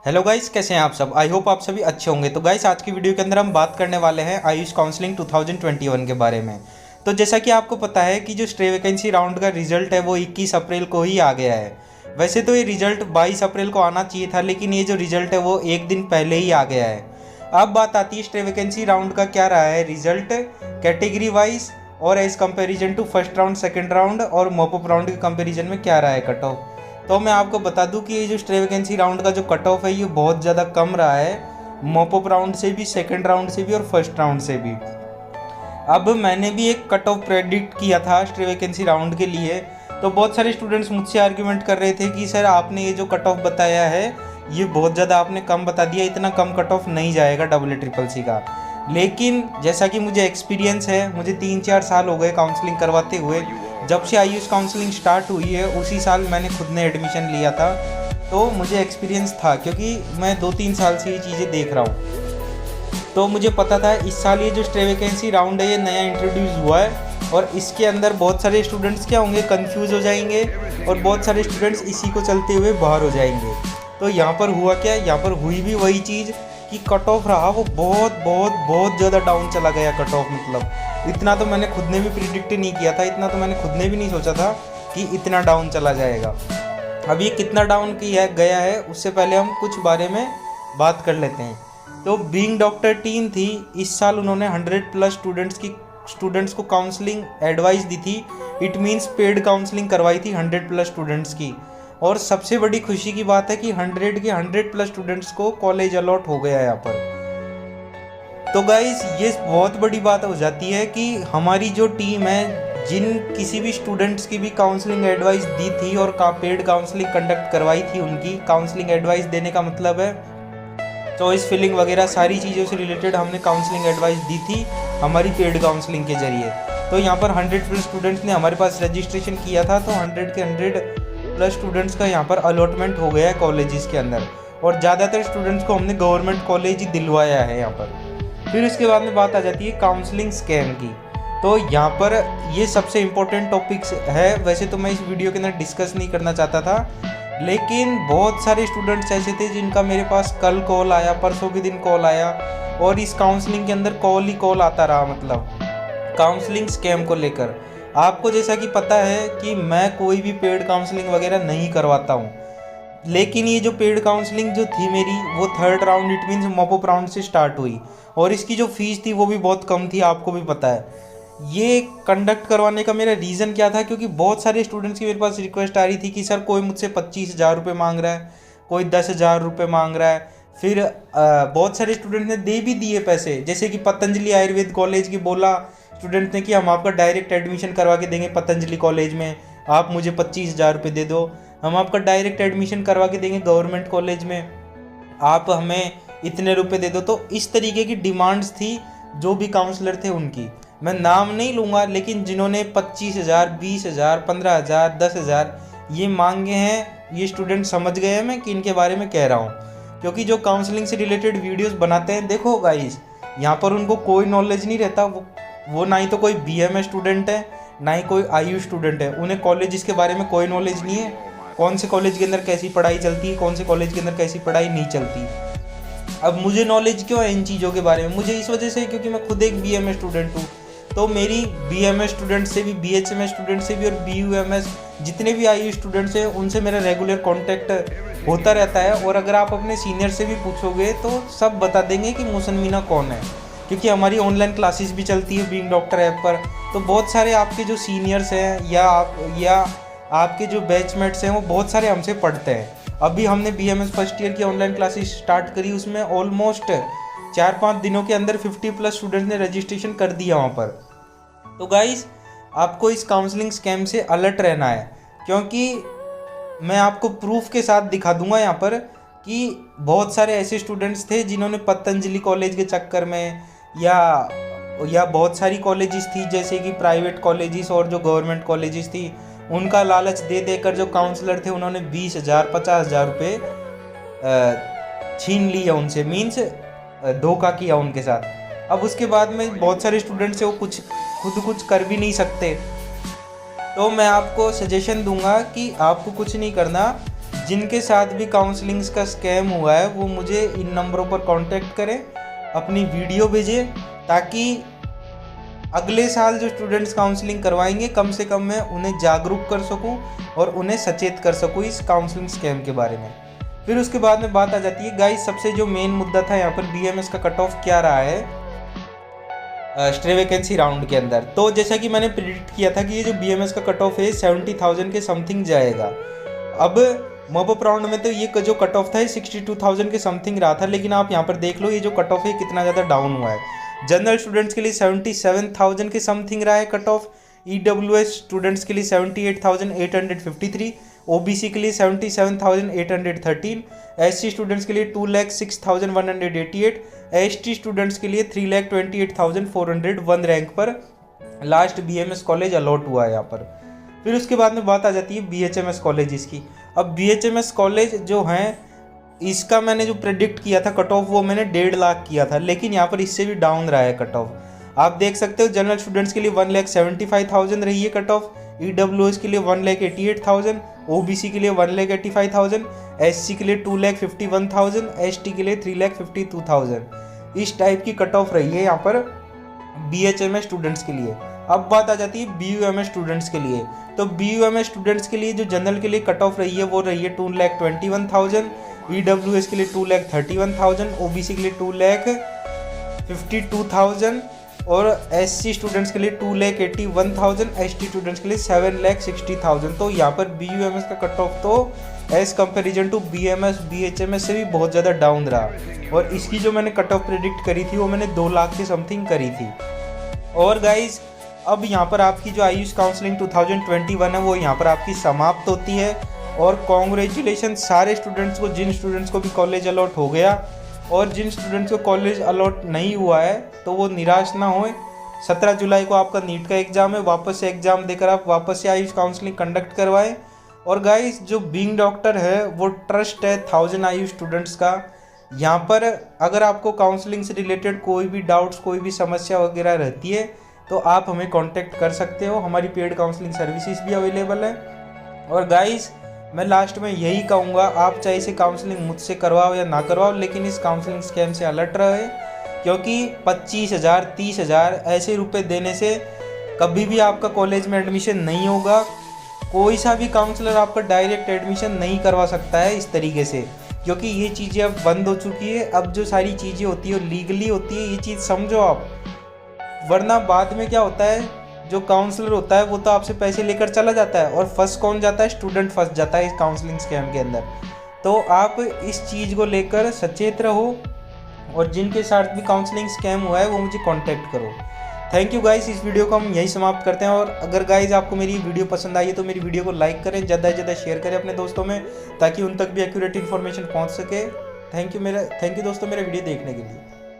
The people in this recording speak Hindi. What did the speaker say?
हेलो गाइस, कैसे हैं आप सब। आई होप आप सभी अच्छे होंगे। तो गाइस, आज की वीडियो के अंदर हम बात करने वाले हैं आयुष काउंसलिंग 2021 के बारे में। तो जैसा कि आपको पता है कि जो स्टे वैकेंसी राउंड का रिजल्ट है वो 21 अप्रैल को ही आ गया है। वैसे तो ये रिजल्ट 22 अप्रैल को आना चाहिए था, लेकिन ये जो रिजल्ट है वो एक दिन पहले ही आ गया है। अब बात आती है स्टे वैकेंसी राउंड का क्या रहा है रिजल्ट कैटेगरी वाइज, और as comparison to first round, second round और मॉपअप राउंड के कंपेरिजन में क्या रहा है कट ऑफ। तो मैं आपको बता दूं कि ये जो स्टे वैकेंसी राउंड का जो कट ऑफ है ये बहुत ज़्यादा कम रहा है, मॉपअप राउंड से भी, सेकंड राउंड से भी और फर्स्ट राउंड से भी। अब मैंने भी एक कट ऑफ प्रेडिक्ट किया था स्टे वैकेंसी राउंड के लिए। तो बहुत सारे स्टूडेंट्स मुझसे आर्ग्यूमेंट कर रहे थे कि सर आपने ये जो कट ऑफ बताया है ये बहुत ज़्यादा आपने कम बता दिया, इतना कम कट ऑफ नहीं जाएगा ACCC का। लेकिन जैसा कि मुझे एक्सपीरियंस है, मुझे 3-4 साल हो गए काउंसलिंग करवाते हुए। जब से आयुष काउंसलिंग स्टार्ट हुई है उसी साल मैंने खुद ने एडमिशन लिया था, तो मुझे एक्सपीरियंस था क्योंकि मैं 2-3 साल से ये चीज़ें देख रहा हूँ। तो मुझे पता था इस साल ये जो स्टे वैकेंसी राउंड है ये नया इंट्रोड्यूस हुआ है और इसके अंदर बहुत सारे स्टूडेंट्स क्या होंगे, कंफ्यूज हो जाएंगे और बहुत सारे स्टूडेंट्स इसी को चलते हुए बाहर हो जाएंगे। तो यहाँ पर हुआ क्या, यहाँ पर हुई भी वही चीज़ कि कट ऑफ रहा वो बहुत ज़्यादा डाउन चला गया कट ऑफ। मतलब इतना तो मैंने खुद ने भी प्रिडिक्ट नहीं किया था, इतना तो मैंने खुद ने भी नहीं सोचा था कि इतना डाउन चला जाएगा। अब ये कितना डाउन किया गया है उससे पहले हम कुछ बारे में बात कर लेते हैं। तो बीइंग डॉक्टर टीम थी, इस साल उन्होंने 100+ स्टूडेंट्स को काउंसलिंग एडवाइस दी थी। इट मीन्स पेड काउंसलिंग करवाई थी 100+ स्टूडेंट्स की। और सबसे बड़ी खुशी की बात है कि 100+ स्टूडेंट्स को कॉलेज अलॉट हो गया है यहाँ पर। तो गाइस, ये बहुत बड़ी बात हो जाती है कि हमारी जो टीम है, जिन किसी भी स्टूडेंट्स की भी काउंसलिंग एडवाइस दी थी और पेड काउंसलिंग कंडक्ट करवाई थी, उनकी काउंसलिंग एडवाइस देने का मतलब है चॉइस फिलिंग वगैरह सारी चीज़ों से रिलेटेड हमने काउंसलिंग एडवाइस दी थी हमारी पेड काउंसलिंग के जरिए। तो यहाँ पर 100+ स्टूडेंट्स ने हमारे पास रजिस्ट्रेशन किया था, तो 100 के 100+ स्टूडेंट्स का यहाँ पर अलॉटमेंट हो गया है कॉलेजेस के अंदर, और ज़्यादातर स्टूडेंट्स को हमने गवर्नमेंट कॉलेज ही दिलवाया है यहाँ पर। फिर इसके बाद में बात आ जाती है काउंसलिंग स्कैम की। तो यहाँ पर ये सबसे इम्पोर्टेंट टॉपिक्स है। वैसे तो मैं इस वीडियो के अंदर डिस्कस नहीं करना चाहता था, लेकिन बहुत सारे स्टूडेंट्स ऐसे थे जिनका मेरे पास कल कॉल आया, परसों के दिन कॉल आया, और इस काउंसलिंग के अंदर कॉल ही कॉल आता रहा, मतलब काउंसलिंग स्कैम को लेकर। आपको जैसा कि पता है कि मैं कोई भी पेड काउंसलिंग वगैरह नहीं करवाता हूँ, लेकिन ये जो पेड काउंसलिंग जो थी मेरी वो third round, it means mop up round से स्टार्ट हुई, और इसकी जो फीस थी वो भी बहुत कम थी, आपको भी पता है। ये कंडक्ट करवाने का मेरा रीज़न क्या था, क्योंकि बहुत सारे स्टूडेंट्स की मेरे पास रिक्वेस्ट आ रही थी कि सर कोई मुझसे 25,000 रुपये मांग रहा है, कोई 10,000 रुपये मांग रहा है। फिर बहुत सारे स्टूडेंट ने दे भी दिए पैसे, जैसे कि पतंजलि आयुर्वेद कॉलेज की बोला स्टूडेंट ने कि हम आपका डायरेक्ट एडमिशन करवा के देंगे पतंजलि कॉलेज में, आप मुझे 25,000 रुपये दे दो। हम आपका डायरेक्ट एडमिशन करवा के देंगे गवर्नमेंट कॉलेज में, आप हमें इतने रुपए दे दो। तो इस तरीके की डिमांड्स थी जो भी काउंसलर थे उनकी। मैं नाम नहीं लूँगा, लेकिन जिन्होंने 25,000, 20,000, 15,000, 10,000 ये मांगे हैं, ये स्टूडेंट समझ गए हैं मैं कि इनके बारे में कह रहा हूँ। क्योंकि जो काउंसलिंग से रिलेटेड वीडियोस बनाते हैं, देखो गाइस, यहाँ पर उनको कोई नॉलेज नहीं रहता। वो ना ही तो कोई BMS स्टूडेंट है, ना ही कोई आयुष स्टूडेंट है, उन्हें कॉलेज के बारे में कोई नॉलेज नहीं है, कौन से कॉलेज के अंदर कैसी पढ़ाई चलती है, कौन से कॉलेज के अंदर कैसी पढ़ाई नहीं चलती। अब मुझे नॉलेज क्यों है इन चीज़ों के बारे में, मुझे इस वजह से क्योंकि मैं खुद एक BMS स्टूडेंट हूँ। तो मेरी BMS स्टूडेंट से भी, BHMS स्टूडेंट से भी और BUMS जितने भी आयुष स्टूडेंट्स हैं उनसे मेरा रेगुलर कांटेक्ट होता रहता है। और अगर आप अपने सीनियर से भी पूछोगे तो सब बता देंगे कि मोहसिन मीना कौन है, क्योंकि हमारी ऑनलाइन क्लासेस भी चलती है बीइंग डॉक्टर ऐप पर। तो बहुत सारे आपके जो सीनियर्स हैं या आपके जो बैचमेट्स हैं वो बहुत सारे हमसे पढ़ते हैं। अभी हमने BMS फर्स्ट ईयर की ऑनलाइन क्लासेस स्टार्ट करी, उसमें ऑलमोस्ट 4-5 दिनों के अंदर 50+ स्टूडेंट्स ने रजिस्ट्रेशन कर दिया वहाँ पर। तो गाइस, आपको इस काउंसलिंग स्कैम से अलर्ट रहना है, क्योंकि मैं आपको प्रूफ के साथ दिखा दूंगा यहाँ पर कि बहुत सारे ऐसे स्टूडेंट्स थे जिन्होंने पतंजलि कॉलेज के चक्कर में या बहुत सारी कॉलेजेस थी जैसे कि प्राइवेट कॉलेजेस और जो गवर्नमेंट कॉलेजेस थी, उनका लालच दे देकर जो काउंसलर थे उन्होंने 20,000, 50,000 रुपये छीन लिया उनसे, मीन्स धोखा किया उनके साथ। अब उसके बाद में बहुत सारे स्टूडेंट्स हैं वो खुद कुछ कर भी नहीं सकते। तो मैं आपको सजेशन दूंगा कि आपको कुछ नहीं करना, जिनके साथ भी काउंसलिंग्स का स्कैम हुआ है वो मुझे इन नंबरों पर कांटेक्ट करें, अपनी वीडियो भेजें, ताकि अगले साल जो स्टूडेंट्स काउंसलिंग करवाएंगे कम से कम मैं उन्हें जागरूक कर सकूं और उन्हें सचेत कर सकूं इस काउंसलिंग स्कैम के बारे में। फिर उसके बाद में बात आ जाती है गाइस, सबसे जो मेन मुद्दा था यहाँ पर BMS का कट ऑफ क्या रहा है स्ट्रे वैकेंसी राउंड के अंदर। तो जैसा कि मैंने प्रिडिक्ट किया था कि ये जो BMS का कट ऑफ है 70,000 के समथिंग जाएगा। अब मॉप अप राउंड में तो ये जो कट ऑफ था 62,000 के समथिंग रहा था, लेकिन आप यहाँ पर देख लो ये जो कट ऑफ है कितना ज़्यादा डाउन हुआ है। जनरल स्टूडेंट्स के लिए 77,000 के समथिंग रहा है कट ऑफ, EWS स्टूडेंट्स के लिए 78,853, OBC के लिए 77,813, SC स्टूडेंट्स के लिए 2,06,188, ST स्टूडेंट्स के लिए 3,28,401 रैंक पर लास्ट BMS कॉलेज अलॉट हुआ है यहाँ पर। फिर उसके बाद में बात आ जाती है BHMS कॉलेजेस की। अब BHMS कॉलेज जो हैं इसका मैंने जो प्रेडिक्ट किया था कट ऑफ वो मैंने 1.5 लाख किया था, लेकिन यहाँ पर इससे भी डाउन रहा है कट ऑफ। आप देख सकते हो जनरल स्टूडेंट्स के लिए 1,75,000 रही है कट ऑफ, EWS के लिए 1,88,000, OBC के लिए 1,85,000, SC के लिए 2,51,000, ST के लिए 3,52,000। इस टाइप की कट ऑफ रही है यहाँ पर BHMS स्टूडेंट्स के लिए। अब बात आ जाती है BUMS स्टूडेंट्स के लिए। तो BUMS स्टूडेंट्स के लिए जो जनरल के लिए कट ऑफ रही है वो रही है 2,21,000, EWS के लिए 2,31,000, OBC के लिए 2,52,000 और SC स्टूडेंट्स के लिए 2,81,000, ST स्टूडेंट्स के लिए 7,60,000। तो यहाँ पर BUMS का कट ऑफ तो as comparison to BMS BHMS से भी बहुत ज़्यादा डाउन रहा, और इसकी जो मैंने कट ऑफ प्रेडिक्ट करी थी वो मैंने 2 लाख के समथिंग करी थी। और गाइज अब यहाँ पर आपकी जो आयुष काउंसलिंग 2021 है वो यहाँ पर आपकी समाप्त होती है। और कॉन्ग्रेचुलेशन सारे स्टूडेंट्स को, जिन स्टूडेंट्स को भी कॉलेज अलॉट हो गया, और जिन स्टूडेंट्स को कॉलेज अलॉट नहीं हुआ है तो वो निराश ना होए। 17 जुलाई को आपका नीट का एग्ज़ाम है, वापस से एग्ज़ाम देकर आप वापस से आयुष काउंसलिंग कंडक्ट करवाएं। और गाइस जो बीइंग डॉक्टर है वो ट्रस्ट है 1000 आयुष स्टूडेंट्स का। यहाँ पर अगर आपको काउंसलिंग से रिलेटेड कोई भी डाउट्स, कोई भी समस्या वगैरह रहती है तो आप हमें कांटेक्ट कर सकते हो। हमारी पेड काउंसलिंग सर्विसेज भी अवेलेबल है। और गाइस मैं लास्ट में यही कहूँगा, आप चाहे इसे काउंसलिंग मुझसे करवाओ या ना करवाओ, लेकिन इस काउंसलिंग स्कैम से अलर्ट रहे, क्योंकि 25,000 30,000 ऐसे रुपए देने से कभी भी आपका कॉलेज में एडमिशन नहीं होगा। कोई सा भी काउंसलर आपका डायरेक्ट एडमिशन नहीं करवा सकता है इस तरीके से, क्योंकि ये चीज़ें अब बंद हो चुकी है। अब जो सारी चीज़ें होती है लीगली होती है, ये चीज़ समझो आप। वरना बाद में क्या होता है, जो काउंसलर होता है वो तो आपसे पैसे लेकर चला जाता है और फंस कौन जाता है, स्टूडेंट फंस जाता है इस काउंसलिंग स्कैम के अंदर। तो आप इस चीज़ को लेकर सचेत रहो, और जिनके साथ भी काउंसलिंग स्कैम हुआ है वो मुझे कांटेक्ट करो। थैंक यू गाइस, इस वीडियो को हम यही समाप्त करते हैं। और अगर गाइस आपको मेरी वीडियो पसंद आई है तो मेरी वीडियो को लाइक करें, ज़्यादा से ज़्यादा शेयर करें अपने दोस्तों में, ताकि उन तक भी एक्यूरेट इन्फॉर्मेशन पहुंच सके। थैंक यू दोस्तों मेरा वीडियो देखने के लिए।